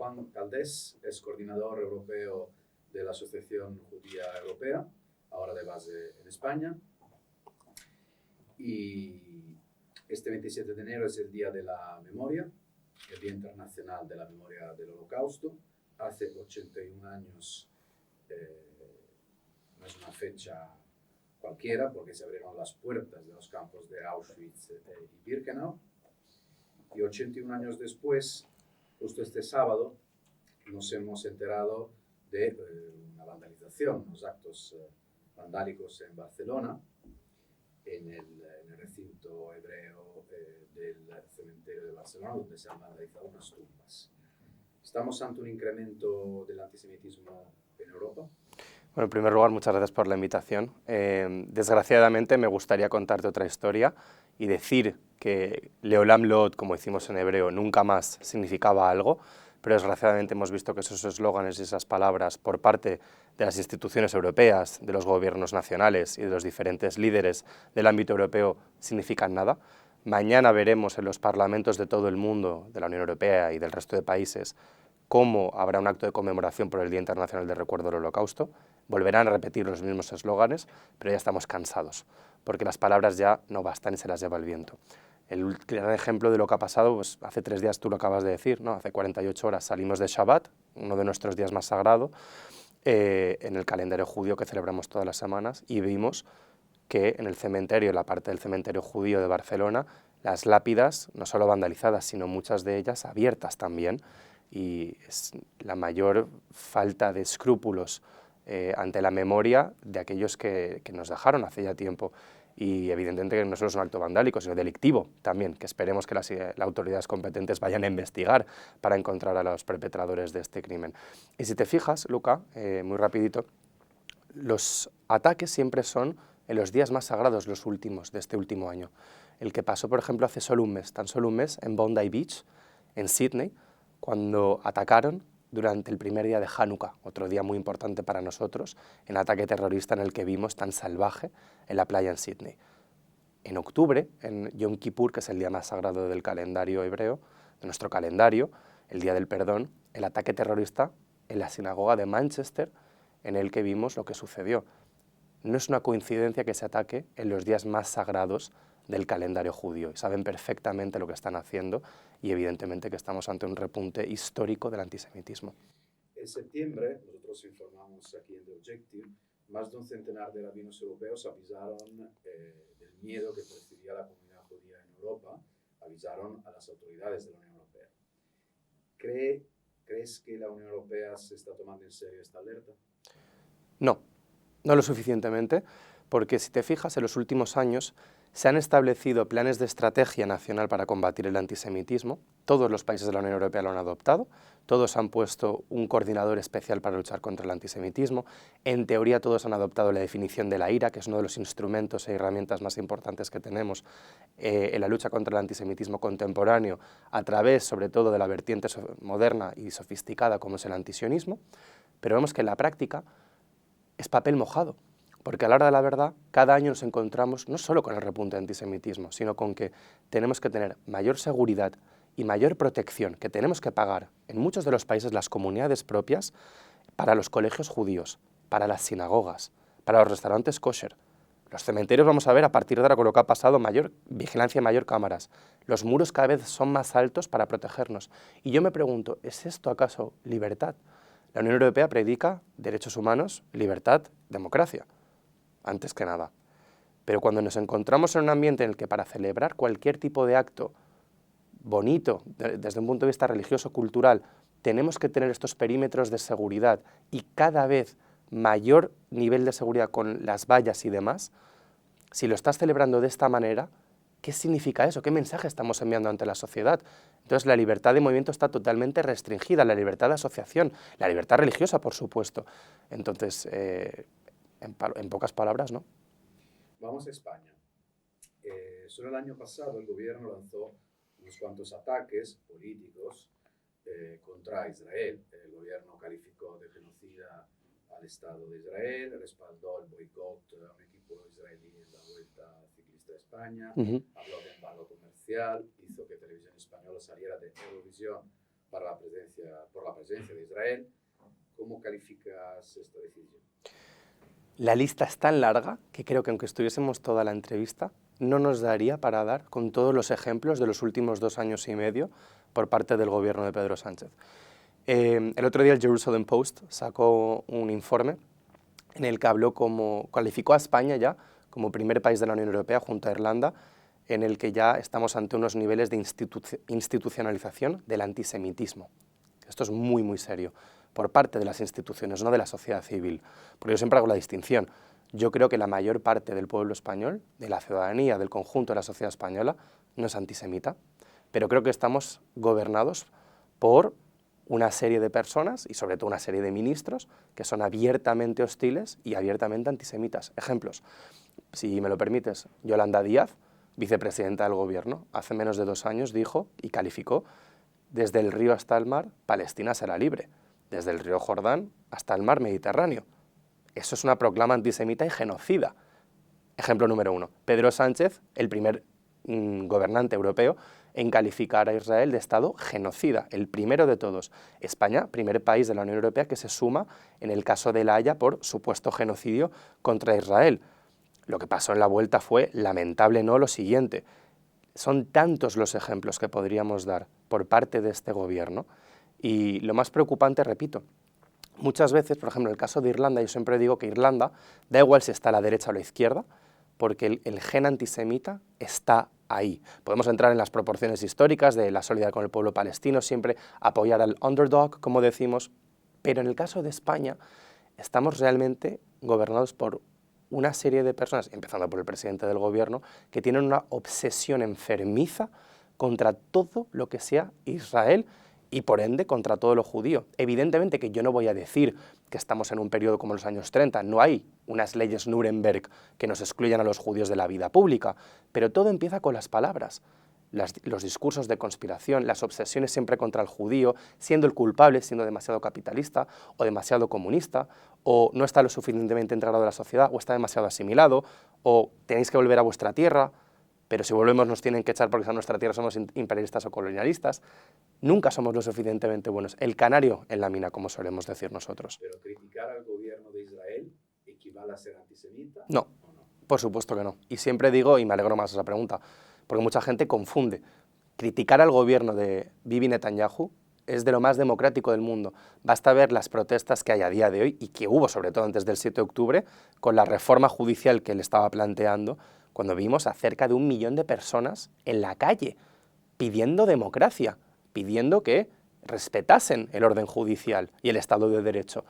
Juan Caldés, es coordinador europeo de la Asociación Judía Europea, ahora de base en España. Y este 27 de enero es el Día de la Memoria, el Día Internacional de la Memoria del Holocausto. Hace 81 años, no es una fecha cualquiera, porque se abrieron las puertas de los campos de Auschwitz y Birkenau. Y 81 años después, justo este sábado, nos hemos enterado de una vandalización, unos actos vandálicos en Barcelona, en el recinto hebreo del cementerio de Barcelona, donde se han vandalizado unas tumbas. ¿Estamos ante un incremento del antisemitismo en Europa? Bueno, en primer lugar, muchas gracias por la invitación. Desgraciadamente, me gustaría contarte otra historia y decir que Leolam Lot, como decimos en hebreo, nunca más significaba algo, pero desgraciadamente hemos visto que esos eslóganes y esas palabras por parte de las instituciones europeas, de los gobiernos nacionales y de los diferentes líderes del ámbito europeo significan nada. Mañana veremos en los parlamentos de todo el mundo, de la Unión Europea y del resto de países, cómo habrá un acto de conmemoración por el Día Internacional de Recuerdo del Holocausto. Volverán a repetir los mismos eslóganes, pero ya estamos cansados, porque las palabras ya no bastan y se las lleva el viento. El gran ejemplo de lo que ha pasado, pues hace 3 días tú lo acabas de decir, ¿no? Hace 48 horas salimos de Shabbat, uno de nuestros días más sagrados, en el calendario judío que celebramos todas las semanas, y vimos que en el cementerio, en la parte del cementerio judío de Barcelona, las lápidas, no solo vandalizadas, sino muchas de ellas abiertas también, y es la mayor falta de escrúpulos ante la memoria de aquellos que nos dejaron hace ya tiempo. Y evidentemente que no solo es un acto vandálico, sino delictivo también, que esperemos que las autoridades competentes vayan a investigar para encontrar a los perpetradores de este crimen. Y si te fijas, Luca, muy rapidito, los ataques siempre son en los días más sagrados, los últimos, de este último año. El que pasó, por ejemplo, hace solo un mes, tan solo un mes, en Bondi Beach, en Sydney, cuando atacaron durante el primer día de Hanukkah, otro día muy importante para nosotros, el ataque terrorista en el que vimos tan salvaje en la playa en Sydney. En octubre, en Yom Kippur, que es el día más sagrado del calendario hebreo, de nuestro calendario, el Día del Perdón, el ataque terrorista en la sinagoga de Manchester, en el que vimos lo que sucedió. No es una coincidencia que se ataque en los días más sagrados del calendario judío. Y saben perfectamente lo que están haciendo y evidentemente que estamos ante un repunte histórico del antisemitismo. En septiembre, nosotros informamos aquí en The Objective, más de un centenar de rabinos europeos avisaron del miedo que percibía la comunidad judía en Europa, avisaron a las autoridades de la Unión Europea. ¿Crees que la Unión Europea se está tomando en serio esta alerta? No, no lo suficientemente, porque si te fijas, en los últimos años se han establecido planes de estrategia nacional para combatir el antisemitismo. Todos los países de la Unión Europea lo han adoptado, todos han puesto un coordinador especial para luchar contra el antisemitismo. En teoría todos han adoptado la definición de la IRA, que es uno de los instrumentos e herramientas más importantes que tenemos en la lucha contra el antisemitismo contemporáneo, a través sobre todo de la vertiente moderna y sofisticada como es el antisionismo, pero vemos que en la práctica es papel mojado. Porque a la hora de la verdad, cada año nos encontramos no solo con el repunte de antisemitismo, sino con que tenemos que tener mayor seguridad y mayor protección, que tenemos que pagar en muchos de los países las comunidades propias para los colegios judíos, para las sinagogas, para los restaurantes kosher. Los cementerios vamos a ver a partir de ahora con lo que ha pasado mayor vigilancia, mayor cámaras. Los muros cada vez son más altos para protegernos. Y yo me pregunto, ¿es esto acaso libertad? La Unión Europea predica derechos humanos, libertad, democracia, antes que nada. Pero cuando nos encontramos en un ambiente en el que para celebrar cualquier tipo de acto bonito, desde un punto de vista religioso, cultural, tenemos que tener estos perímetros de seguridad y cada vez mayor nivel de seguridad con las vallas y demás, si lo estás celebrando de esta manera, ¿qué significa eso? ¿Qué mensaje estamos enviando ante la sociedad? Entonces la libertad de movimiento está totalmente restringida, la libertad de asociación, la libertad religiosa, por supuesto. Entonces, en pocas palabras, ¿no? Vamos a España. Solo el año pasado el gobierno lanzó unos cuantos ataques políticos contra Israel. El gobierno calificó de genocida al Estado de Israel, respaldó el boicot a un equipo israelí en la Vuelta Ciclista de España, habló de embargo comercial, hizo que Televisión Española saliera de Eurovisión por la presencia de Israel. ¿Cómo calificas esta decisión? La lista es tan larga que creo que aunque estuviésemos toda la entrevista, no nos daría para dar con todos los ejemplos de los últimos 2 años y medio por parte del gobierno de Pedro Sánchez. El otro día el Jerusalem Post sacó un informe en el que calificó a España ya como primer país de la Unión Europea junto a Irlanda, en el que ya estamos ante unos niveles de institucionalización del antisemitismo. Esto es muy, muy serio, por parte de las instituciones, no de la sociedad civil. Porque yo siempre hago la distinción. Yo creo que la mayor parte del pueblo español, de la ciudadanía, del conjunto de la sociedad española, no es antisemita, pero creo que estamos gobernados por una serie de personas y sobre todo una serie de ministros que son abiertamente hostiles y abiertamente antisemitas. Ejemplos, si me lo permites, Yolanda Díaz, vicepresidenta del gobierno, hace menos de 2 años dijo y calificó: desde el río hasta el mar, Palestina será libre, desde el río Jordán hasta el mar Mediterráneo. Eso es una proclama antisemita y genocida. Ejemplo número 1, Pedro Sánchez, el primer gobernante europeo en calificar a Israel de Estado genocida, el primero de todos. España, primer país de la Unión Europea que se suma en el caso de La Haya por supuesto genocidio contra Israel. Lo que pasó en la vuelta fue lamentable, no lo siguiente. Son tantos los ejemplos que podríamos dar por parte de este gobierno y lo más preocupante, repito, muchas veces, por ejemplo, en el caso de Irlanda, yo siempre digo que Irlanda, da igual si está a la derecha o a la izquierda, porque el gen antisemita está ahí. Podemos entrar en las proporciones históricas de la solidaridad con el pueblo palestino, siempre apoyar al underdog, como decimos, pero en el caso de España estamos realmente gobernados por una serie de personas, empezando por el presidente del gobierno, que tienen una obsesión enfermiza contra todo lo que sea Israel y por ende contra todo lo judío. Evidentemente que yo no voy a decir que estamos en un periodo como los años 30, no hay unas leyes Nuremberg que nos excluyan a los judíos de la vida pública, pero todo empieza con las palabras. Los discursos de conspiración, las obsesiones siempre contra el judío, siendo el culpable, siendo demasiado capitalista o demasiado comunista, o no está lo suficientemente integrado en la sociedad, o está demasiado asimilado, o tenéis que volver a vuestra tierra, pero si volvemos nos tienen que echar porque en nuestra tierra somos imperialistas o colonialistas. Nunca somos lo suficientemente buenos. El canario en la mina, como solemos decir nosotros. ¿Pero criticar al gobierno de Israel equivale a ser antisemita? No, por supuesto que no. Y siempre digo, y me alegro más de esa pregunta, porque mucha gente confunde. Criticar al gobierno de Bibi Netanyahu es de lo más democrático del mundo. Basta ver las protestas que hay a día de hoy y que hubo, sobre todo antes del 7 de octubre, con la reforma judicial que él estaba planteando, cuando vimos a cerca de 1 millón de personas en la calle pidiendo democracia, pidiendo que respetasen el orden judicial y el Estado de Derecho.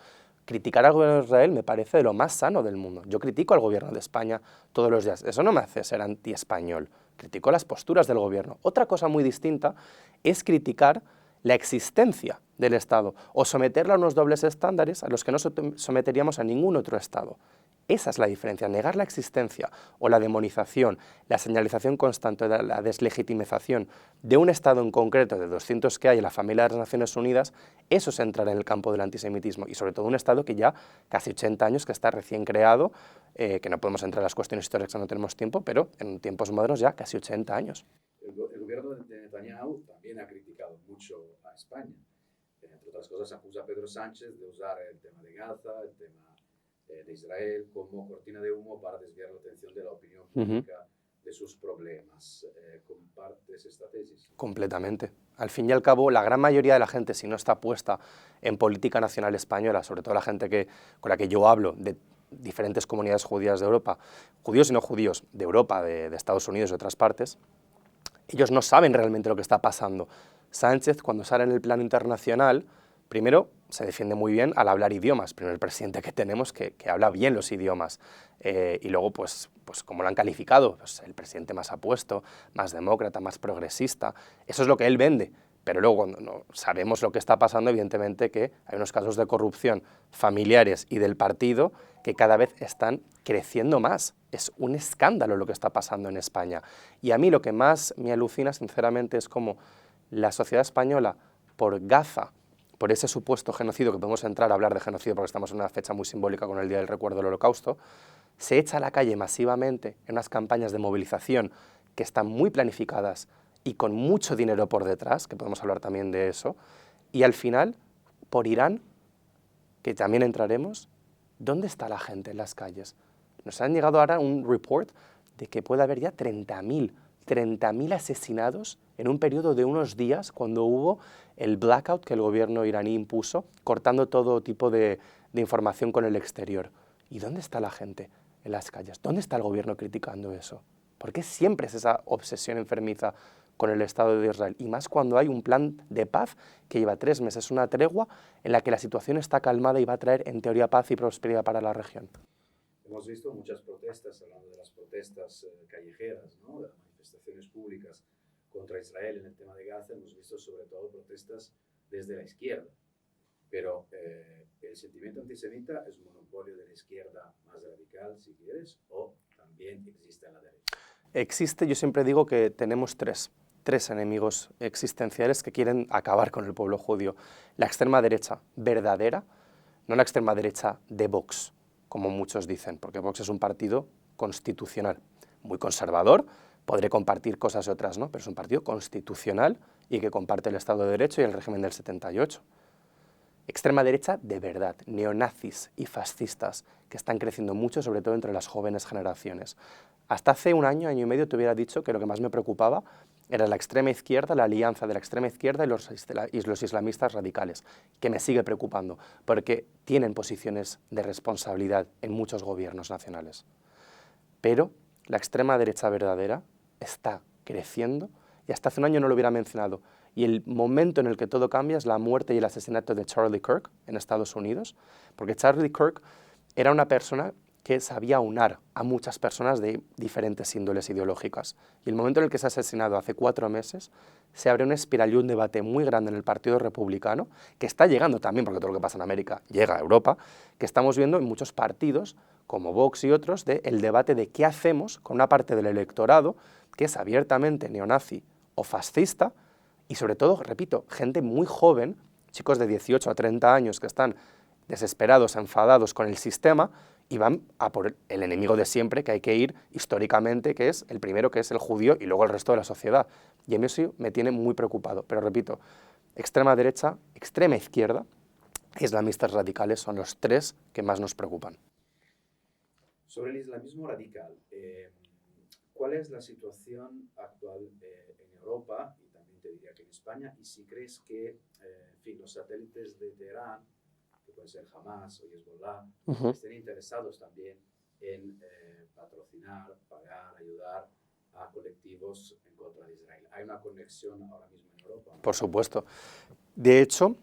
Criticar al gobierno de Israel me parece de lo más sano del mundo. Yo critico al gobierno de España todos los días. Eso no me hace ser anti-español. Critico las posturas del gobierno. Otra cosa muy distinta es criticar la existencia del Estado o someterlo a unos dobles estándares a los que no someteríamos a ningún otro Estado. Esa es la diferencia, negar la existencia o la demonización, la señalización constante, la deslegitimización de un Estado en concreto, de 200 que hay en la familia de las Naciones Unidas, eso es entrar en el campo del antisemitismo y sobre todo un Estado que ya casi 80 años, que está recién creado, que no podemos entrar en las cuestiones históricas, no tenemos tiempo, pero en tiempos modernos ya casi 80 años. El gobierno de Netanyahu también ha criticado mucho a España. Entre otras cosas, acusa a Pedro Sánchez de usar el tema de Gaza, el tema de Israel como cortina de humo para desviar la atención de la opinión pública de sus problemas. ¿Compartes esta tesis? Completamente. Al fin y al cabo, la gran mayoría de la gente, si no está puesta en política nacional española, sobre todo la gente con la que yo hablo, de diferentes comunidades judías de Europa, judíos y no judíos, de Europa, de Estados Unidos y de otras partes, ellos no saben realmente lo que está pasando. Sánchez, cuando sale en el plano internacional, primero, se defiende muy bien al hablar idiomas. Primero, el presidente que tenemos que habla bien los idiomas. Y luego, pues como lo han calificado, pues el presidente más apuesto, más demócrata, más progresista. Eso es lo que él vende. Pero luego, cuando no sabemos lo que está pasando, evidentemente que hay unos casos de corrupción familiares y del partido que cada vez están creciendo más. Es un escándalo lo que está pasando en España. Y a mí lo que más me alucina, sinceramente, es cómo la sociedad española, por Gaza, por ese supuesto genocidio, que podemos entrar a hablar de genocidio porque estamos en una fecha muy simbólica con el Día del Recuerdo del Holocausto, se echa a la calle masivamente en unas campañas de movilización que están muy planificadas y con mucho dinero por detrás, que podemos hablar también de eso, Y al final, por Irán, que también entraremos, ¿dónde está la gente en las calles? Nos han llegado ahora un report de que puede haber ya 30.000 asesinados en un periodo de unos días cuando hubo el blackout que el gobierno iraní impuso, cortando todo tipo de información con el exterior. ¿Y dónde está la gente en las calles? ¿Dónde está el gobierno criticando eso? ¿Por qué siempre es esa obsesión enfermiza con el Estado de Israel? Y más cuando hay un plan de paz que lleva 3 meses, una tregua en la que la situación está calmada y va a traer, en teoría, paz y prosperidad para la región. Hemos visto muchas protestas, hablando de las protestas callejeras, ¿no? De las manifestaciones públicas contra Israel en el tema de Gaza. Hemos visto sobre todo protestas desde la izquierda. Pero el sentimiento antisemita es monopolio de la izquierda más radical, si quieres, o también existe en la derecha. Existe, yo siempre digo que tenemos tres enemigos existenciales que quieren acabar con el pueblo judío. La extrema derecha verdadera, no la extrema derecha de Vox, como muchos dicen, porque Vox es un partido constitucional, muy conservador, podré compartir cosas y otras no, pero es un partido constitucional y que comparte el Estado de Derecho y el régimen del 78. Extrema derecha de verdad, neonazis y fascistas, que están creciendo mucho, sobre todo entre las jóvenes generaciones. Hasta hace un año y medio te hubiera dicho que lo que más me preocupaba era la extrema izquierda, la alianza de la extrema izquierda y los islamistas radicales, que me sigue preocupando, porque tienen posiciones de responsabilidad en muchos gobiernos nacionales. Pero la extrema derecha verdadera está creciendo y hasta hace un año no lo hubiera mencionado. Y el momento en el que todo cambia es la muerte y el asesinato de Charlie Kirk en Estados Unidos, porque Charlie Kirk era una persona que sabía aunar a muchas personas de diferentes índoles ideológicas. Y el momento en el que se ha asesinado hace 4 meses, se abre una espiral y un debate muy grande en el Partido Republicano, que está llegando también, porque todo lo que pasa en América llega a Europa, que estamos viendo en muchos partidos, como Vox y otros, el debate de qué hacemos con una parte del electorado que es abiertamente neonazi o fascista, y sobre todo, repito, gente muy joven, chicos de 18 a 30 años que están desesperados, enfadados con el sistema y van a por el enemigo de siempre que hay que ir históricamente, que es el primero, que es el judío, y luego el resto de la sociedad. Y a mí eso me tiene muy preocupado. Pero repito, extrema derecha, extrema izquierda, islamistas radicales son los 3 que más nos preocupan. Sobre el islamismo radical, ¿cuál es la situación actual en Europa? Y también te diría que en España, y si crees que en fin, los satélites de Teherán, que pueden ser Hamas o Hezbollah, estén interesados también en patrocinar, pagar, ayudar a colectivos en contra de Israel. ¿Hay una conexión ahora mismo en Europa, ¿no? Por supuesto. De hecho,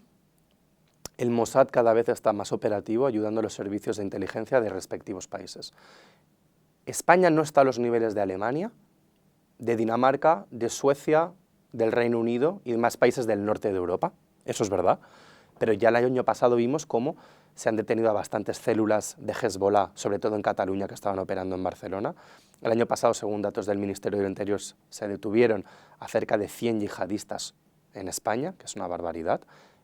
el Mossad cada vez está más operativo ayudando a los servicios de inteligencia de respectivos países. España no está a los niveles de Alemania, de Dinamarca, de Suecia, del Reino Unido y demás países del norte de Europa, eso es verdad, pero ya el año pasado vimos cómo se han detenido a bastantes células de Hezbollah, sobre todo en Cataluña, que estaban operando en Barcelona. El año pasado, según datos del Ministerio del Interior, se detuvieron a cerca de 100 yihadistas en España, que es una barbaridad,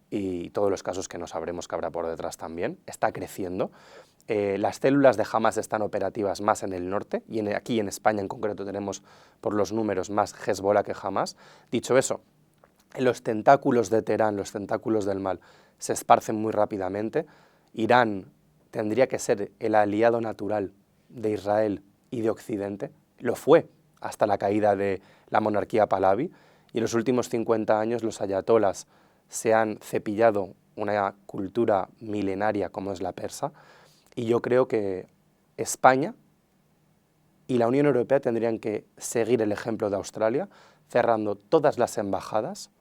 y todos los casos que no sabremos que habrá por detrás también. Está creciendo. Las células de Hamas están operativas más en el norte, y aquí en España en concreto tenemos por los números más Hezbollah que Hamas. Dicho eso, los tentáculos de Teherán, los tentáculos del mal, se esparcen muy rápidamente. Irán tendría que ser el aliado natural de Israel y de Occidente, lo fue hasta la caída de la monarquía Pahlaví, y en los últimos 50 años los ayatolas se han cepillado una cultura milenaria como es la persa, y yo creo que España y la Unión Europea tendrían que seguir el ejemplo de Australia, cerrando todas las embajadas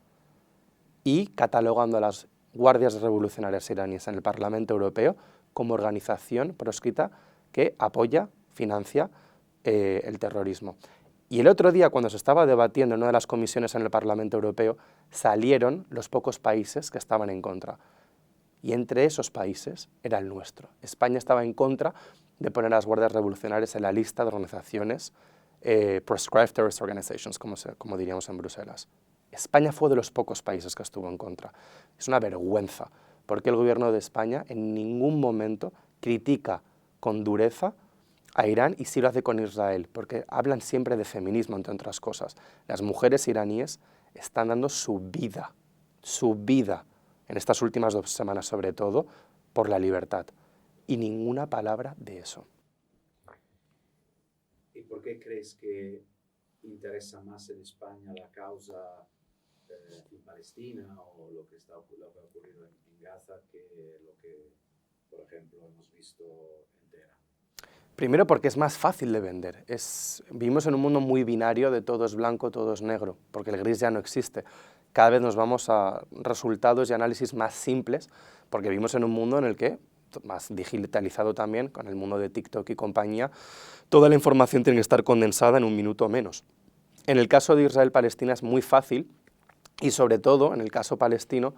y catalogando a las guardias revolucionarias iraníes en el Parlamento Europeo como organización proscrita que apoya, financia el terrorismo. Y el otro día, cuando se estaba debatiendo en una de las comisiones en el Parlamento Europeo, salieron los pocos países que estaban en contra. Y entre esos países era el nuestro. España estaba en contra de poner a las guardias revolucionarias en la lista de organizaciones Proscribed Terrorist Organizations, como diríamos en Bruselas. España fue de los pocos países que estuvo en contra. Es una vergüenza, porque el gobierno de España en ningún momento critica con dureza a Irán y sí lo hace con Israel, porque hablan siempre de feminismo, entre otras cosas. Las mujeres iraníes están dando su vida en estas últimas 2 semanas sobre todo, por la libertad. Y ninguna palabra de eso. ¿Y por qué crees que interesa más en España la causa en Palestina o lo que ha ocurrido en Gaza que lo que, por ejemplo, hemos visto en Teherán? Primero porque es más fácil de vender. Vivimos en un mundo muy binario de todo es blanco, todo es negro, porque el gris ya no existe. Cada vez nos vamos a resultados y análisis más simples, porque vivimos en un mundo en el que, más digitalizado también, con el mundo de TikTok y compañía, toda la información tiene que estar condensada en un minuto o menos. En el caso de Israel-Palestina es muy fácil, y sobre todo, en el caso palestino,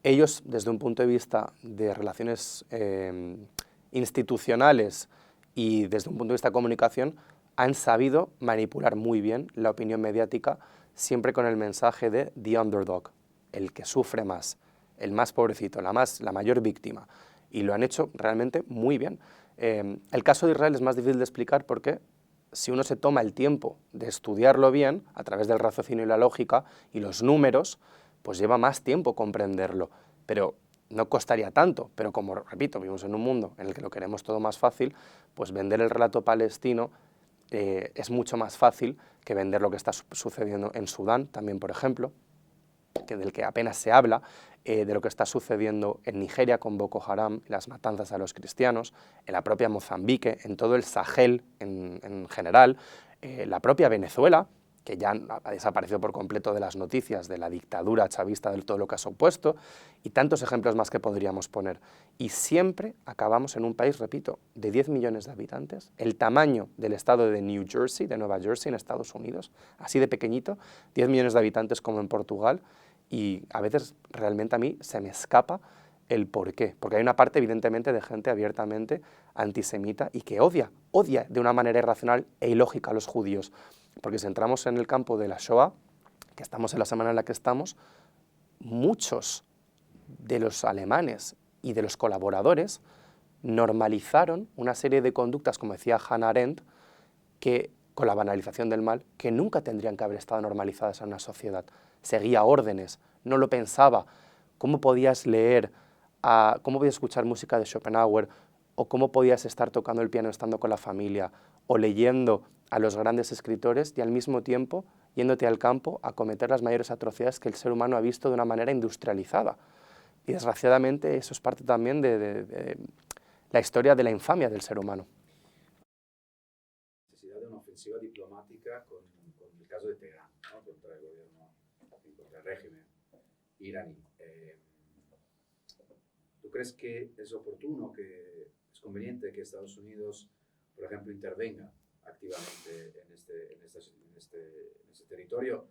ellos, desde un punto de vista de relaciones institucionales y desde un punto de vista de comunicación, han sabido manipular muy bien la opinión mediática, siempre con el mensaje de the underdog, el que sufre más, el más pobrecito, la mayor víctima, y lo han hecho realmente muy bien. El caso de Israel es más difícil de explicar porque si uno se toma el tiempo de estudiarlo bien, a través del raciocinio y la lógica y los números, pues lleva más tiempo comprenderlo, pero no costaría tanto. Pero como, repito, vivimos en un mundo en el que lo queremos todo más fácil, pues vender el relato palestino es mucho más fácil que vender lo que está sucediendo en Sudán, también, por ejemplo, del que apenas se habla, de lo que está sucediendo en Nigeria con Boko Haram, las matanzas a los cristianos, en la propia Mozambique, en todo el Sahel en general, la propia Venezuela, que ya ha desaparecido por completo de las noticias de la dictadura chavista, de todo lo que ha supuesto, y tantos ejemplos más que podríamos poner. Y siempre acabamos en un país, repito, de 10 millones de habitantes, el tamaño del estado de New Jersey, de Nueva Jersey, en Estados Unidos, así de pequeñito, 10 millones de habitantes como en Portugal, y a veces realmente a mí se me escapa el por qué, porque hay una parte evidentemente de gente abiertamente antisemita y que odia de una manera irracional e ilógica a los judíos, porque si entramos en el campo de la Shoah, que estamos en la semana en la que estamos, muchos de los alemanes y de los colaboradores normalizaron una serie de conductas, como decía Hannah Arendt, que con la banalización del mal, que nunca tendrían que haber estado normalizadas en una sociedad. Seguía órdenes, no lo pensaba. ¿Cómo podías leer, cómo podías escuchar música de Schopenhauer, o cómo podías estar tocando el piano estando con la familia, o leyendo a los grandes escritores y al mismo tiempo yéndote al campo a cometer las mayores atrocidades que el ser humano ha visto de una manera industrializada? Y desgraciadamente eso es parte también de la historia de la infamia del ser humano. Necesidad de una ofensiva diplomática con el caso de Teherán, ¿no? Contra el gobierno, contra el régimen iraní. ¿Tú crees que es oportuno, que es conveniente que Estados Unidos, por ejemplo, intervenga activamente en este territorio?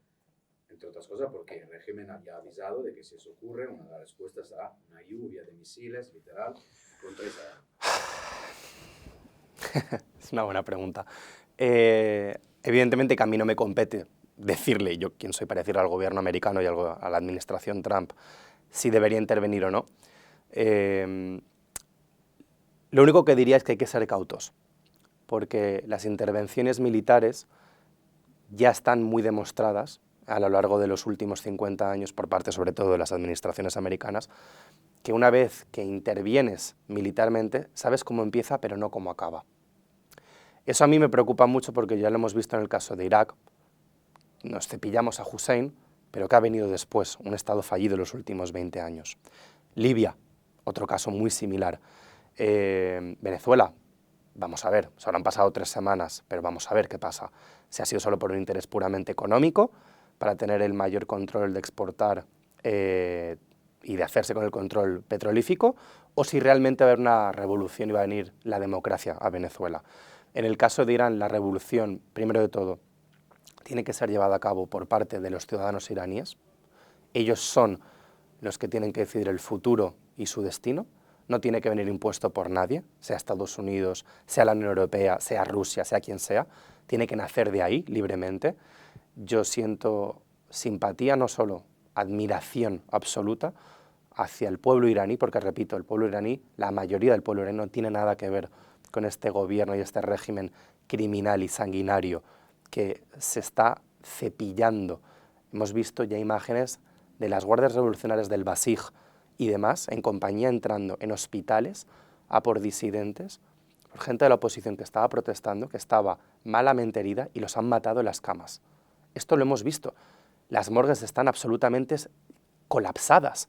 Entre otras cosas porque el régimen había avisado de que si eso ocurre, una de las respuestas será una lluvia de misiles, literal, contra Israel. Es una buena pregunta. Evidentemente que a mí no me compete decirle, yo quién soy para decirle al gobierno americano y a la administración Trump, si debería intervenir o no. Lo único que diría es que hay que ser cautos, porque las intervenciones militares ya están muy demostradas a lo largo de los últimos 50 años, por parte sobre todo de las administraciones americanas, que una vez que intervienes militarmente, sabes cómo empieza, pero no cómo acaba. Eso a mí me preocupa mucho porque ya lo hemos visto en el caso de Irak. Nos cepillamos a Hussein, pero ¿qué ha venido después? Un estado fallido en los últimos 20 años. Libia, otro caso muy similar. Venezuela, vamos a ver, se habrán pasado 3 semanas, pero vamos a ver qué pasa. Si ha sido solo por un interés puramente económico, para tener el mayor control de exportar y de hacerse con el control petrolífico, o si realmente va a haber una revolución y va a venir la democracia a Venezuela. En el caso de Irán, la revolución, primero de todo, tiene que ser llevada a cabo por parte de los ciudadanos iraníes. Ellos son los que tienen que decidir el futuro y su destino. No tiene que venir impuesto por nadie, sea Estados Unidos, sea la Unión Europea, sea Rusia, sea quien sea. Tiene que nacer de ahí, libremente. Yo siento simpatía, no solo admiración absoluta hacia el pueblo iraní, porque repito, el pueblo iraní, la mayoría del pueblo iraní no tiene nada que ver con este gobierno y este régimen criminal y sanguinario que se está cepillando. Hemos visto ya imágenes de las guardias revolucionarias del Basij y demás, en compañía entrando en hospitales a por disidentes, por gente de la oposición que estaba protestando, que estaba malamente herida y los han matado en las camas. Esto lo hemos visto. Las morgues están absolutamente colapsadas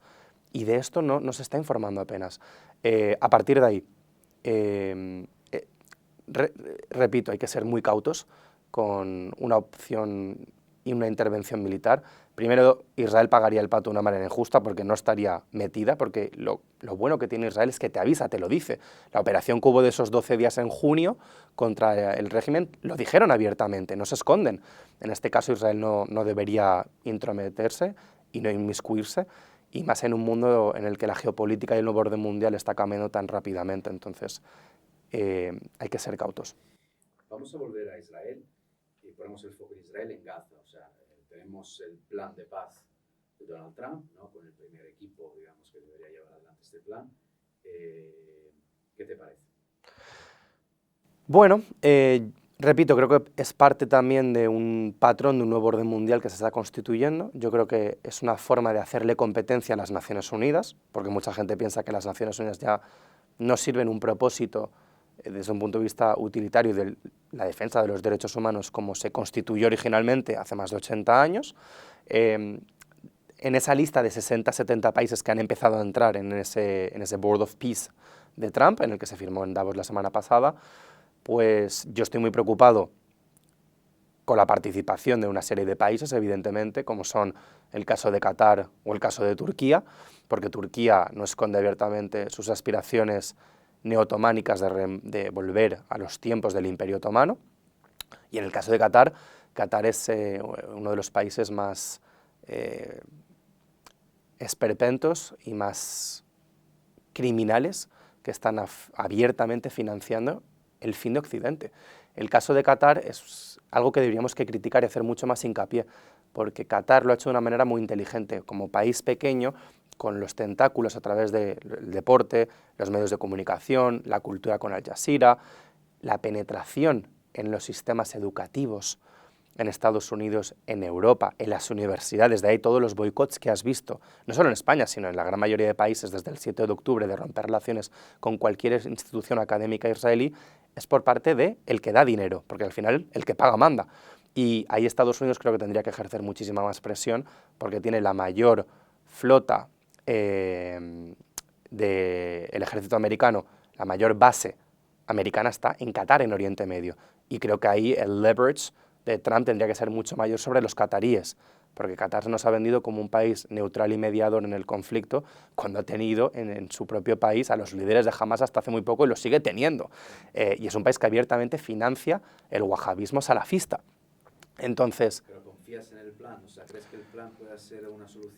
y de esto no se está informando apenas. A partir de ahí, repito, hay que ser muy cautos con una opción y una intervención militar. Primero, Israel pagaría el pato de una manera injusta porque no estaría metida, porque lo bueno que tiene Israel es que te avisa, te lo dice. La operación que hubo de esos 12 días en junio contra el régimen lo dijeron abiertamente, no se esconden. En este caso Israel no debería intrometerse y no inmiscuirse, y más en un mundo en el que la geopolítica y el nuevo orden mundial está cambiando tan rápidamente, entonces hay que ser cautos. Vamos a volver a Israel y ponemos el foco en Israel, en Gaza. O sea, tenemos el plan de paz de Donald Trump, ¿no? Con el primer equipo, digamos, que debería llevar adelante este plan. ¿Qué te parece? Bueno, repito, creo que es parte también de un patrón de un nuevo orden mundial que se está constituyendo. Yo creo que es una forma de hacerle competencia a las Naciones Unidas, porque mucha gente piensa que las Naciones Unidas ya no sirven un propósito desde un punto de vista utilitario de la defensa de los derechos humanos como se constituyó originalmente hace más de 80 años. En esa lista de 60-70 países que han empezado a entrar en ese Board of Peace de Trump, en el que se firmó en Davos la semana pasada, pues yo estoy muy preocupado con la participación de una serie de países, evidentemente, como son el caso de Qatar o el caso de Turquía, porque Turquía no esconde abiertamente sus aspiraciones neotománicas de volver a los tiempos del Imperio Otomano. Y en el caso de Qatar, Qatar es uno de los países más esperpentos y más criminales que están abiertamente financiando el fin de Occidente. El caso de Qatar es algo que deberíamos que criticar y hacer mucho más hincapié, porque Qatar lo ha hecho de una manera muy inteligente. Como país pequeño, con los tentáculos a través del deporte, los medios de comunicación, la cultura con Al Jazeera, la penetración en los sistemas educativos en Estados Unidos, en Europa, en las universidades, de ahí todos los boicots que has visto, no solo en España, sino en la gran mayoría de países desde el 7 de octubre, de romper relaciones con cualquier institución académica israelí, es por parte de el que da dinero, porque al final el que paga manda. Y ahí Estados Unidos creo que tendría que ejercer muchísima más presión, porque tiene la mayor flota del ejército americano, la mayor base americana está en Qatar, en Oriente Medio. Y creo que ahí el leverage de Trump tendría que ser mucho mayor sobre los cataríes, porque Qatar nos ha vendido como un país neutral y mediador en el conflicto, cuando ha tenido en su propio país a los líderes de Hamas hasta hace muy poco y lo sigue teniendo. Y es un país que abiertamente financia el wahabismo salafista. Entonces, ¿Pero confías en el plan? O sea, ¿crees que el plan pueda ser una solución?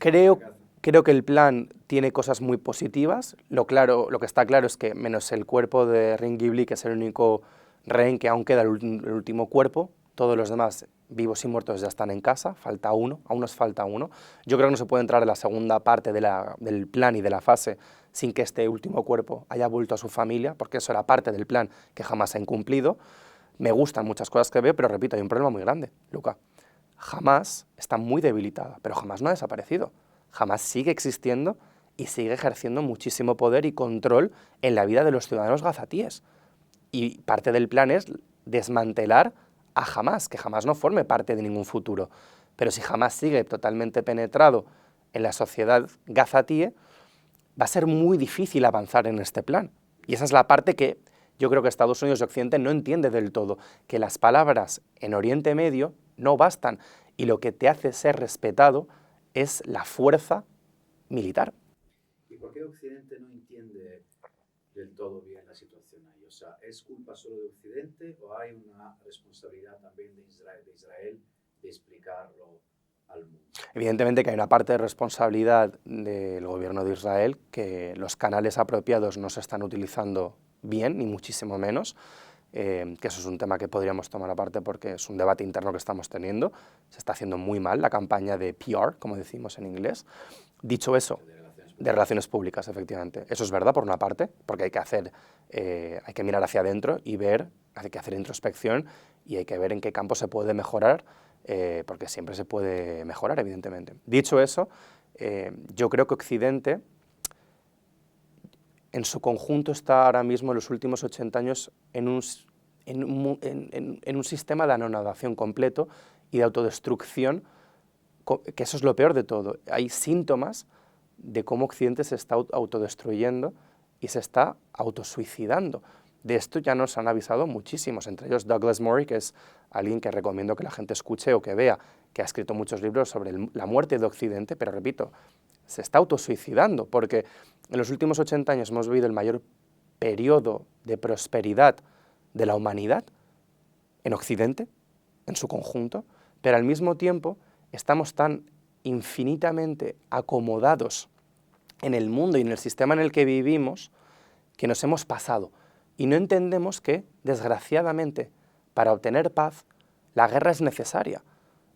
Creo que el plan tiene cosas muy positivas. Lo que está claro es que, menos el cuerpo de Ring Ghibli, que es el único rehén que aún queda, el último cuerpo, todos los demás, vivos y muertos, ya están en casa, falta uno, aún nos falta uno. Yo creo que no se puede entrar en la segunda parte del plan y de la fase sin que este último cuerpo haya vuelto a su familia, porque eso era parte del plan que jamás ha incumplido. Me gustan muchas cosas que veo, pero repito, hay un problema muy grande, Luca. Hamas está muy debilitada, pero Hamas no ha desaparecido. Hamas sigue existiendo y sigue ejerciendo muchísimo poder y control en la vida de los ciudadanos gazatíes. Y parte del plan es desmantelar a Hamas, que Hamas no forme parte de ningún futuro. Pero si Hamas sigue totalmente penetrado en la sociedad gazatíe, va a ser muy difícil avanzar en este plan. Y esa es la parte que yo creo que Estados Unidos y Occidente no entiende del todo, que las palabras en Oriente Medio no bastan y lo que te hace ser respetado es la fuerza militar. ¿Y por qué Occidente no entiende del todo bien la situación ahí? O sea, ¿es culpa solo de Occidente o hay una responsabilidad también de Israel de explicarlo al mundo? Evidentemente que hay una parte de responsabilidad del gobierno de Israel, que los canales apropiados no se están utilizando bien, ni muchísimo menos, que eso es un tema que podríamos tomar aparte porque es un debate interno que estamos teniendo. Se está haciendo muy mal la campaña de PR, como decimos en inglés. Dicho eso, de relaciones públicas, efectivamente. Eso es verdad, por una parte, porque hay que mirar hacia adentro y ver, hay que hacer introspección y hay que ver en qué campo se puede mejorar, porque siempre se puede mejorar, evidentemente. Dicho eso, yo creo que Occidente en su conjunto está ahora mismo en los últimos 80 años en un sistema de anonadación completo y de autodestrucción, que eso es lo peor de todo. Hay síntomas de cómo Occidente se está autodestruyendo y se está autosuicidando. De esto ya nos han avisado muchísimos, entre ellos Douglas Murray, que es alguien que recomiendo que la gente escuche o que vea, que ha escrito muchos libros sobre la muerte de Occidente, pero repito, se está autosuicidando, porque en los últimos 80 años hemos vivido el mayor periodo de prosperidad de la humanidad en Occidente, en su conjunto, pero al mismo tiempo estamos tan infinitamente acomodados en el mundo y en el sistema en el que vivimos que nos hemos pasado y no entendemos que, desgraciadamente, para obtener paz, la guerra es necesaria.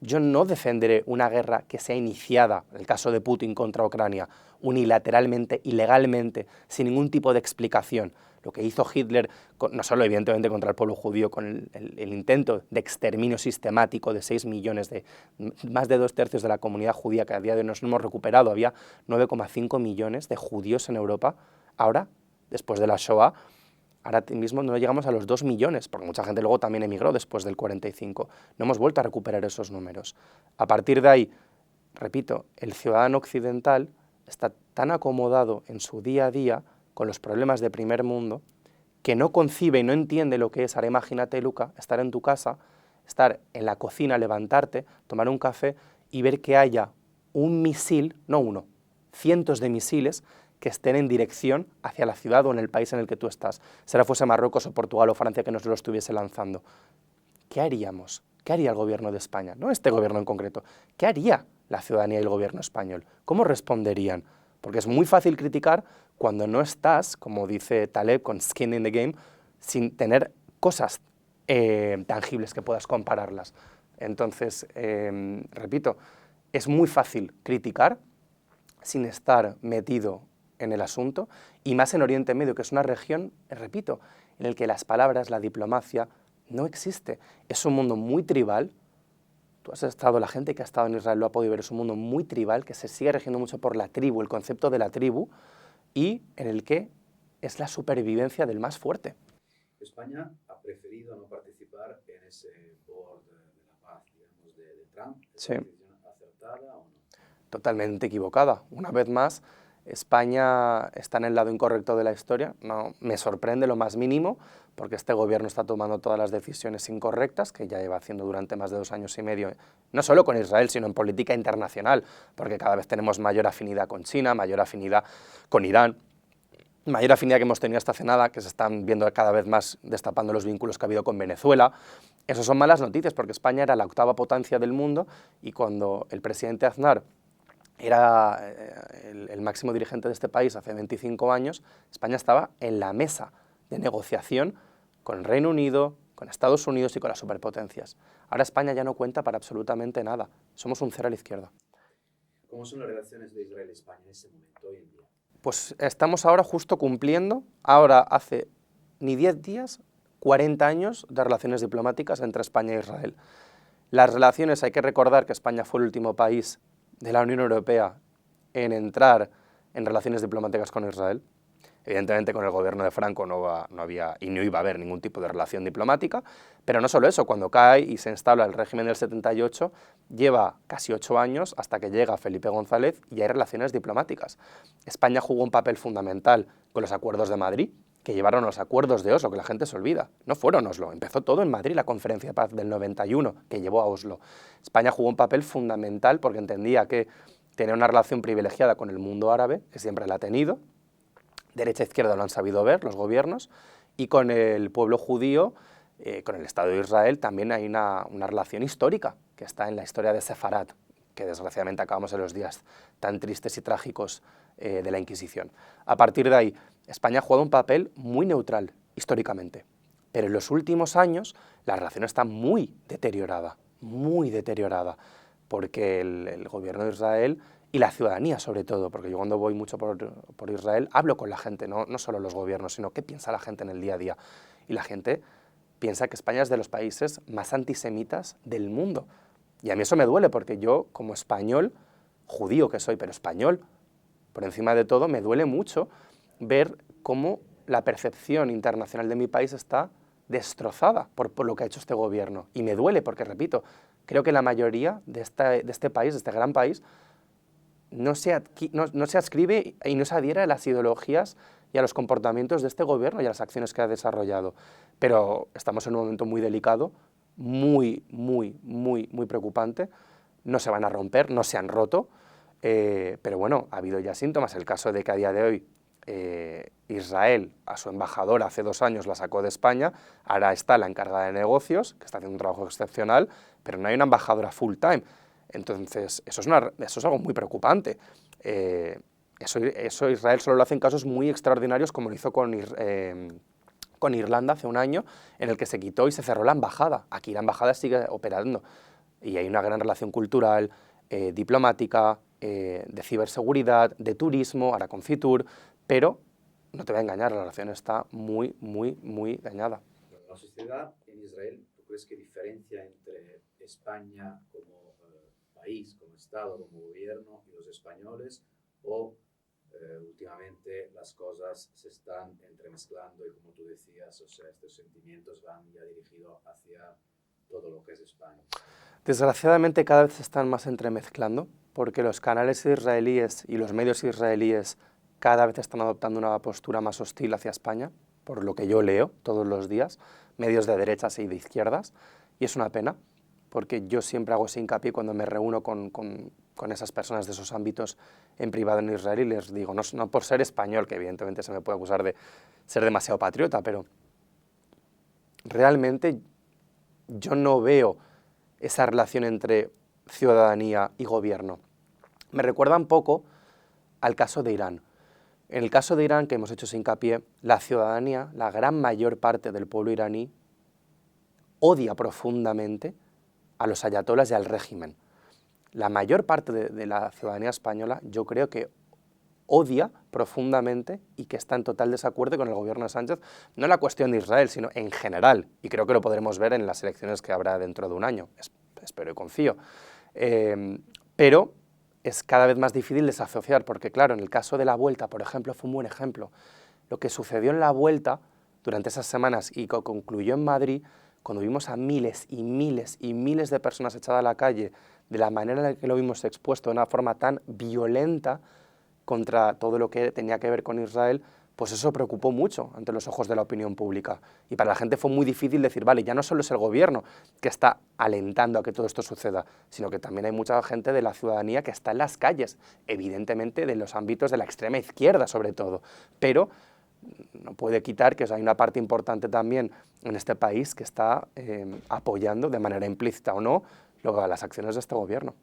Yo no defenderé una guerra que sea iniciada, en el caso de Putin contra Ucrania, unilateralmente, ilegalmente, sin ningún tipo de explicación. Lo que hizo Hitler, no solo evidentemente contra el pueblo judío, con el intento de exterminio sistemático de 6 millones, de más de 2/3 de la comunidad judía, que a día de hoy nos hemos recuperado, había 9,5 millones de judíos en Europa. Ahora, después de la Shoah, ahora mismo no llegamos a los 2 millones, porque mucha gente luego también emigró después del 45. No hemos vuelto a recuperar esos números. A partir de ahí, repito, el ciudadano occidental está tan acomodado en su día a día con los problemas de primer mundo que no concibe y no entiende lo que es. Ahora imagínate, Luca, estar en tu casa, estar en la cocina, levantarte, tomar un café y ver que haya un misil, no uno, cientos de misiles que estén en dirección hacia la ciudad o en el país en el que tú estás. Si ahora fuese Marruecos o Portugal o Francia que nos lo estuviese lanzando. ¿Qué haríamos? ¿Qué haría el gobierno de España? No este gobierno en concreto. ¿Qué haría la ciudadanía y el gobierno español? ¿Cómo responderían? Porque es muy fácil criticar cuando no estás, como dice Taleb, con skin in the game, sin tener cosas tangibles que puedas compararlas. Entonces, repito, es muy fácil criticar sin estar metido en el asunto, y más en Oriente Medio, que es una región, repito, en el que las palabras, la diplomacia, no existe. Es un mundo muy tribal. Tú has estado, la gente que ha estado en Israel lo ha podido ver, es un mundo muy tribal, que se sigue regiendo mucho por la tribu, el concepto de la tribu, y en el que es la supervivencia del más fuerte. España ha preferido no participar en ese board de la paz, digamos, de Trump. ¿Es una decisión acertada o no? Totalmente equivocada. Una vez más, España está en el lado incorrecto de la historia. No me sorprende lo más mínimo, porque este gobierno está tomando todas las decisiones incorrectas, que ya lleva haciendo durante más de 2 años y medio, no solo con Israel, sino en política internacional, porque cada vez tenemos mayor afinidad con China, mayor afinidad con Irán, mayor afinidad que hemos tenido hasta hace nada, que se están viendo cada vez más destapando los vínculos que ha habido con Venezuela. Eso son malas noticias, porque España era la 8ª potencia del mundo, y cuando el presidente Aznar era el máximo dirigente de este país hace 25 años, España estaba en la mesa de negociación con el Reino Unido, con Estados Unidos y con las superpotencias. Ahora España ya no cuenta para absolutamente nada. Somos un cero a la izquierda. ¿Cómo son las relaciones de Israel y España en ese momento, hoy en día? Pues estamos ahora justo cumpliendo, ahora hace ni 10 días, 40 años de relaciones diplomáticas entre España e Israel. Las relaciones, hay que recordar que España fue el último país de la Unión Europea en entrar en relaciones diplomáticas con Israel. Evidentemente con el gobierno de Franco no había y no iba a haber ningún tipo de relación diplomática, pero no solo eso, cuando cae y se instala el régimen del 78, lleva casi 8 años hasta que llega Felipe González y hay relaciones diplomáticas. España jugó un papel fundamental con los acuerdos de Madrid, que llevaron a los acuerdos de Oslo, que la gente se olvida. No fueron Oslo, empezó todo en Madrid, la conferencia de paz del 91, que llevó a Oslo. España jugó un papel fundamental porque entendía que tenía una relación privilegiada con el mundo árabe, que siempre la ha tenido, derecha e izquierda lo han sabido ver los gobiernos, y con el pueblo judío, con el Estado de Israel, también hay una relación histórica, que está en la historia de Sefarat, que desgraciadamente acabamos en los días tan tristes y trágicos de la Inquisición. A partir de ahí, España ha jugado un papel muy neutral, históricamente, pero en los últimos años la relación está muy deteriorada, porque el gobierno de Israel y la ciudadanía sobre todo, porque yo cuando voy mucho por Israel hablo con la gente, no solo los gobiernos, sino qué piensa la gente en el día a día. Y la gente piensa que España es de los países más antisemitas del mundo. Y a mí eso me duele, porque yo, como español, judío que soy, pero español, por encima de todo, me duele mucho ver cómo la percepción internacional de mi país está destrozada por lo que ha hecho este gobierno. Y me duele porque, repito, creo que la mayoría de este país, de este gran país, no se adscribe y no se adhiere a las ideologías y a los comportamientos de este gobierno y a las acciones que ha desarrollado. Pero estamos en un momento muy delicado, muy preocupante. No se van a romper, no se han roto, pero bueno, ha habido ya síntomas. El caso de que a día de hoy Israel a su embajadora hace 2 años la sacó de España, ahora está la encargada de negocios, que está haciendo un trabajo excepcional, pero no hay una embajadora full time. Entonces, eso es algo muy preocupante. Eso Israel solo lo hace en casos muy extraordinarios, como lo hizo con Irlanda hace un año, en el que se quitó y se cerró la embajada. Aquí la embajada sigue operando y hay una gran relación cultural, diplomática, de ciberseguridad, de turismo, ahora con Fitur, pero no te voy a engañar, la relación está muy dañada. La sociedad en Israel, ¿tú crees que diferencia entre España como país, como Estado, como gobierno y los españoles, o últimamente las cosas se están entremezclando y, como tú decías, o sea, estos sentimientos van ya dirigidos hacia todo lo que es España? Desgraciadamente cada vez se están más entremezclando, porque los canales israelíes y los medios israelíes cada vez están adoptando una postura más hostil hacia España, por lo que yo leo todos los días, medios de derechas y de izquierdas, y es una pena, porque yo siempre hago ese hincapié cuando me reúno con esas personas de esos ámbitos en privado en Israel y les digo, no por ser español, que evidentemente se me puede acusar de ser demasiado patriota, pero realmente yo no veo esa relación entre ciudadanía y gobierno. Me recuerda un poco al caso de Irán. En el caso de Irán, que hemos hecho ese hincapié, la ciudadanía, la gran mayor parte del pueblo iraní, odia profundamente a los ayatolas y al régimen. La mayor parte de la ciudadanía española, yo creo que odia profundamente y que está en total desacuerdo con el gobierno de Sánchez, no en la cuestión de Israel, sino en general, y creo que lo podremos ver en las elecciones que habrá dentro de un año, espero y confío. Pero es cada vez más difícil desasociar, porque claro, en el caso de la Vuelta, por ejemplo, fue un buen ejemplo. Lo que sucedió en la Vuelta durante esas semanas y que concluyó en Madrid, cuando vimos a miles y miles y miles de personas echadas a la calle, de la manera en la que lo vimos expuesto, de una forma tan violenta contra todo lo que tenía que ver con Israel, pues eso preocupó mucho ante los ojos de la opinión pública. Y para la gente fue muy difícil decir, vale, ya no solo es el gobierno que está alentando a que todo esto suceda, sino que también hay mucha gente de la ciudadanía que está en las calles, evidentemente de los ámbitos de la extrema izquierda sobre todo, pero no puede quitar que hay una parte importante también en este país que está apoyando de manera implícita o no las acciones de este gobierno.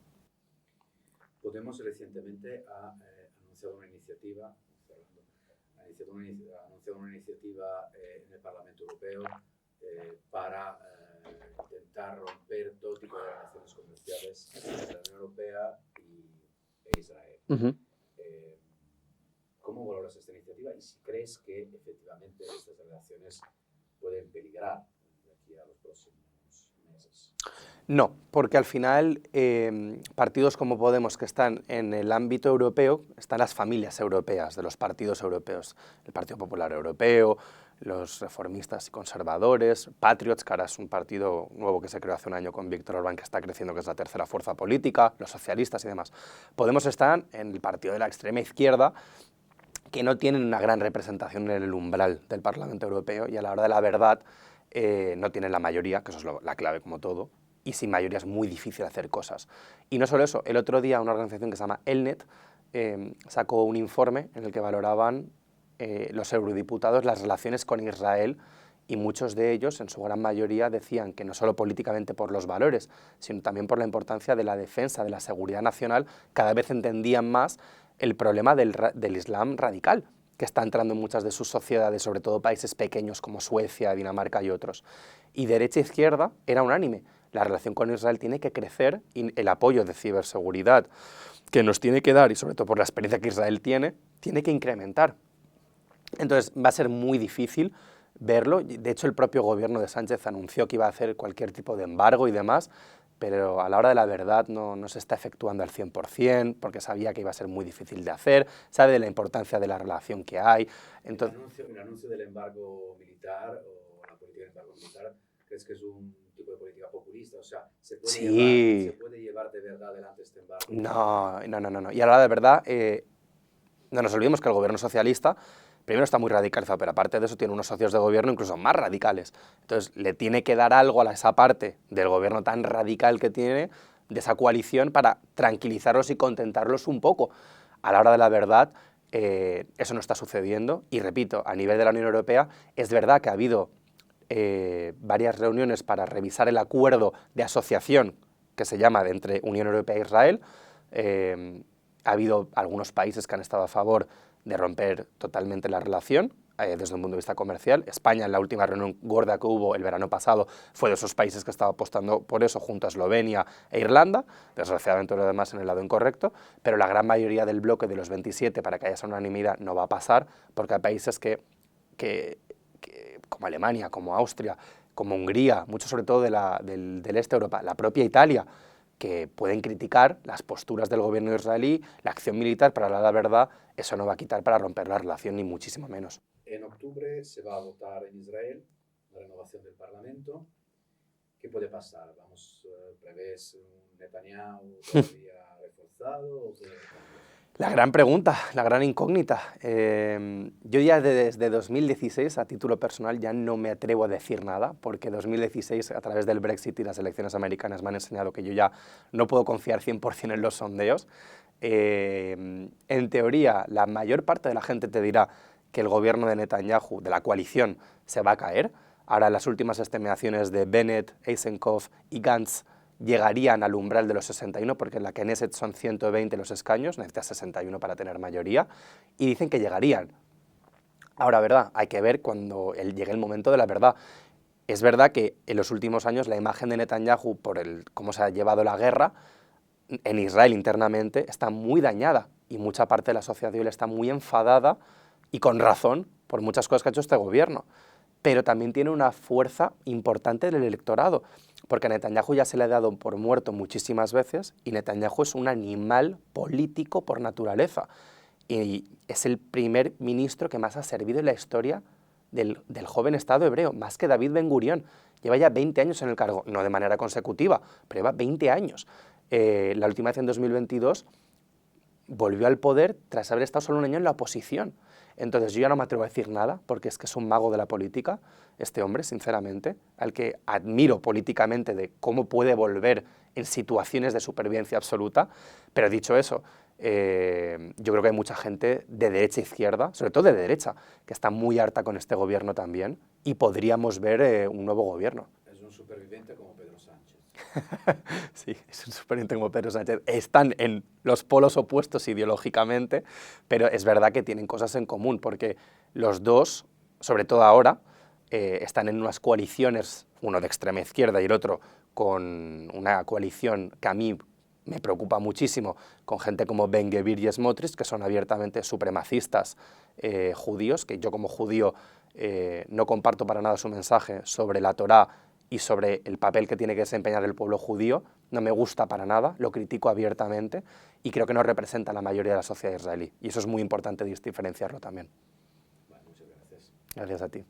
Podemos recientemente ha anunciado una iniciativa en el Parlamento Europeo para intentar romper todo tipo de relaciones comerciales entre la Unión Europea e Israel. ¿Cómo valoras esta iniciativa y si crees que efectivamente estas relaciones pueden peligrar de aquí a los próximos meses? No, porque al final partidos como Podemos, que están en el ámbito europeo, están las familias europeas de los partidos europeos, el Partido Popular Europeo, los reformistas y conservadores, Patriots, que ahora es un partido nuevo que se creó hace un año con Víctor Orbán, que está creciendo, que es la tercera fuerza política, los socialistas y demás. Podemos estar en el partido de la extrema izquierda, que no tienen una gran representación en el umbral del Parlamento Europeo y a la hora de la verdad no tienen la mayoría, que eso es la clave como todo, y sin mayoría es muy difícil hacer cosas. Y no solo eso, el otro día una organización que se llama Elnet sacó un informe en el que valoraban los eurodiputados las relaciones con Israel y muchos de ellos, en su gran mayoría, decían que no solo políticamente por los valores, sino también por la importancia de la defensa de la seguridad nacional, cada vez entendían más el problema del Islam radical, que está entrando en muchas de sus sociedades, sobre todo países pequeños como Suecia, Dinamarca y otros. Y derecha e izquierda era unánime. La relación con Israel tiene que crecer y el apoyo de ciberseguridad que nos tiene que dar, y sobre todo por la experiencia que Israel tiene que incrementar. Entonces va a ser muy difícil verlo. De hecho, el propio gobierno de Sánchez anunció que iba a hacer cualquier tipo de embargo y demás, pero a la hora de la verdad no se está efectuando al 100%, porque sabía que iba a ser muy difícil de hacer, sabe de la importancia de la relación que hay. Entonces, ¿El anuncio del embargo militar o la política del embargo militar, crees que es un tipo de política populista? O sea, sí. ¿se puede llevar de verdad adelante este embargo? No. Y a la hora de verdad, no nos olvidemos que el gobierno socialista primero está muy radicalizado, pero aparte de eso tiene unos socios de gobierno incluso más radicales. Entonces le tiene que dar algo a esa parte del gobierno tan radical que tiene, de esa coalición, para tranquilizarlos y contentarlos un poco. A la hora de la verdad, eso no está sucediendo. Y repito, a nivel de la Unión Europea, es verdad que ha habido varias reuniones para revisar el acuerdo de asociación que se llama entre Unión Europea e Israel. Ha habido algunos países que han estado a favor de romper totalmente la relación desde un punto de vista comercial. España, en la última reunión gorda que hubo el verano pasado, fue de esos países que estaba apostando por eso, junto a Eslovenia e Irlanda, desgraciadamente lo demás en el lado incorrecto, pero la gran mayoría del bloque de los 27, para que haya esa unanimidad, no va a pasar, porque hay países que como Alemania, como Austria, como Hungría, mucho sobre todo del este de Europa, la propia Italia, que pueden criticar las posturas del gobierno israelí, la acción militar, pero a la verdad eso no va a quitar para romper la relación, ni muchísimo menos. En octubre se va a votar en Israel la renovación del Parlamento. ¿Qué puede pasar? ¿Prevés un Netanyahu todavía reforzado? La gran pregunta, la gran incógnita. Yo ya desde 2016, a título personal, ya no me atrevo a decir nada, porque 2016, a través del Brexit y las elecciones americanas, me han enseñado que yo ya no puedo confiar 100% en los sondeos. En teoría, la mayor parte de la gente te dirá que el gobierno de Netanyahu, de la coalición, se va a caer. Ahora, las últimas estimaciones de Bennett, Eisenkopf y Gantz llegarían al umbral de los 61, porque en la Knesset son 120 los escaños, necesitas 61 para tener mayoría, y dicen que llegarían. Ahora, ¿verdad? Hay que ver cuando llegue el momento de la verdad. Es verdad que en los últimos años la imagen de Netanyahu, por cómo se ha llevado la guerra, en Israel internamente, está muy dañada, y mucha parte de la sociedad civil está muy enfadada, y con razón, por muchas cosas que ha hecho este gobierno. Pero también tiene una fuerza importante del electorado, porque a Netanyahu ya se le ha dado por muerto muchísimas veces, y Netanyahu es un animal político por naturaleza, y es el primer ministro que más ha servido en la historia del joven Estado hebreo, más que David Ben Gurión. Lleva ya 20 años en el cargo, no de manera consecutiva, pero lleva 20 años. La última vez en 2022 volvió al poder tras haber estado solo un año en la oposición. Entonces yo ya no me atrevo a decir nada, porque es que es un mago de la política, este hombre, sinceramente, al que admiro políticamente de cómo puede volver en situaciones de supervivencia absoluta. Pero dicho eso, yo creo que hay mucha gente de derecha e izquierda, sobre todo de derecha, que está muy harta con este gobierno también, y podríamos ver un nuevo gobierno. Es un superviviente como Pedro Sánchez. Sí, es un superviviente como Pedro Sánchez. Están en los polos opuestos ideológicamente, pero es verdad que tienen cosas en común, porque los dos, sobre todo ahora, están en unas coaliciones, uno de extrema izquierda y el otro con una coalición que a mí me preocupa muchísimo, con gente como Ben-Gvir y Smotrich, que son abiertamente supremacistas judíos, que yo como judío no comparto para nada su mensaje sobre la Torá y sobre el papel que tiene que desempeñar el pueblo judío. No me gusta para nada, lo critico abiertamente, y creo que no representa a la mayoría de la sociedad israelí. Y eso es muy importante diferenciarlo también. Vale, muchas gracias. Gracias a ti.